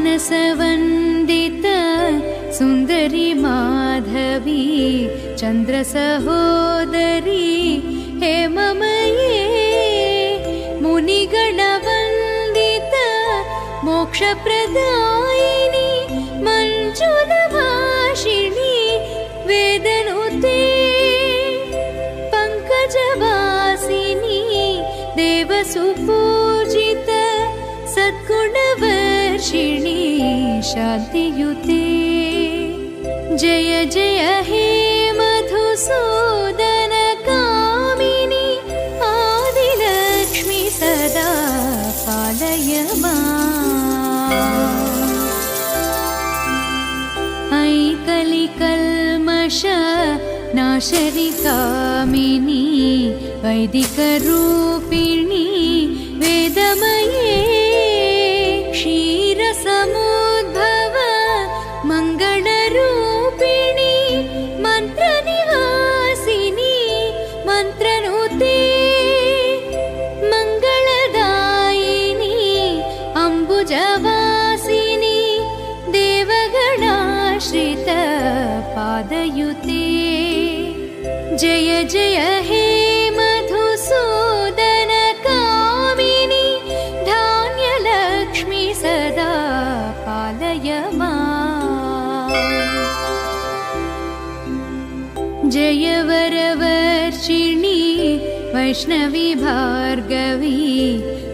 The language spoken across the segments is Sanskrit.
सुमनसवन्दित सुन्दरी माधवी चन्द्रसहोदरी हेममये मुनिगणवन्दित मोक्षप्रदायिनी मञ्जुलभाषिणी वेदनुते पङ्कजवासिनी देवसुपूजित सद्गुणवर्षिणी शान्तियुते जय जय हे मधुसूदन कामिनी आदिलक्ष्मी सदा पालय माम्। ऐ कलिकल्मष नाशरि कामिनी वैदिकरूपिणी वेदमये क्षीरसमुद्भव मङ्गलरूपिणी मन्त्रनिवासिनी मन्त्रनुते मङ्गलदायिनी अम्बुजवासिनी देवगणाश्रित पादयुते जय जय हे मधुसूदन कामिनी धान्यलक्ष्मी सदा पालय माम्। जय वरवर्षिणी वैष्णवी भार्गवी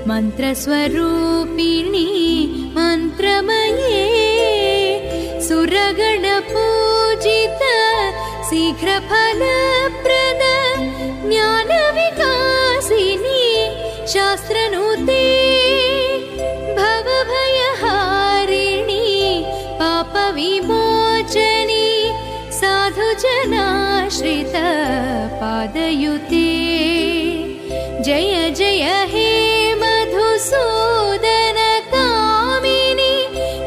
मन्त्रस्वरूपिणी मन्त्रमये सुरगणपूजित शीघ्रफलप्रद ज्ञानविकासिनी शास्त्रनुते भवभयहारिणी पापविमोचनी साधुजनाश्रित पादयुते जय जय हे मधुसूदन कामिनी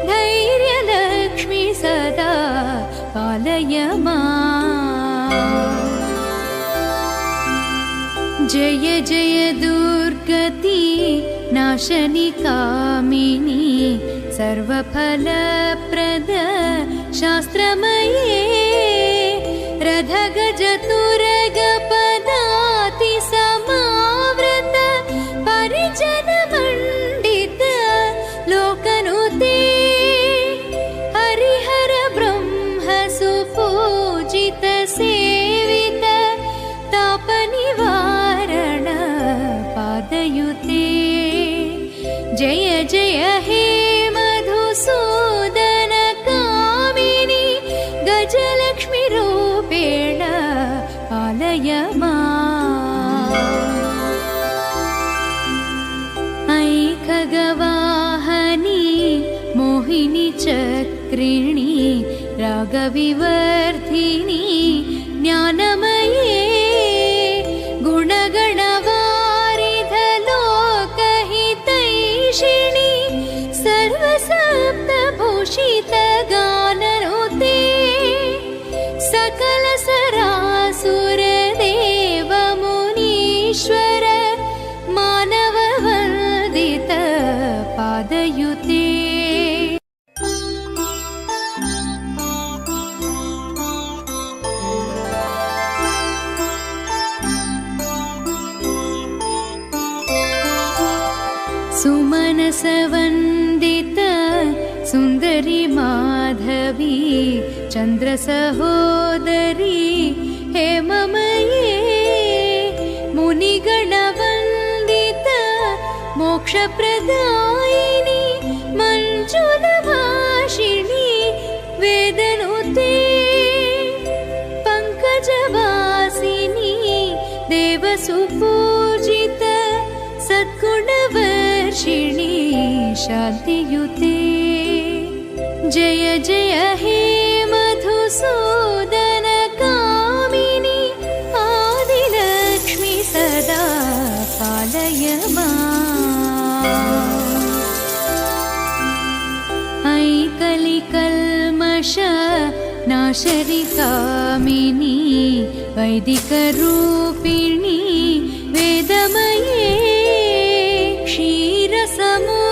धैर्यलक्ष्मी सदा पालय माम्। जय जय दुर्गति नाशनि कामिनी सर्वफलप्रद शास्त्रमये रथगजतुरगपदाति समावृत परिजनमण्डित लोकनुते हरिहर ब्रह्म सुपूजित सेवित तापनिवारण पादयुते जय जय हे मधुसूदन कामिनी गजलक्ष्मी रूपेण पालय माम्। ऐ खगवाहनी मोहिनी चक्रिणी रागविवर्धिनी ज्ञानमये गुणगणवारिध लोकहितैषिणी सर्वसप्तभूषित गाननुते सकल सरासुर देव मुनीश्वर मानववन्दित पादयुते सुमनसवन्दित सुन्दरी माधवी चन्द्रसहोदरी हेममये मुनिगणवन्दित मोक्षप्रदायिनी मञ्जुलभाषिणी वेदनुते पङ्कजवासिनी देवसुपूजित सद्गुणवर्षिणी शान्तियुते जय जय हे मधुसूदन कामिनी आदिलक्ष्मी सदा पालय माम्। ऐ कलिकल्मष नाशरि कामिनी वैदिकरूपिणी वेदमये क्षीरसमुद्भव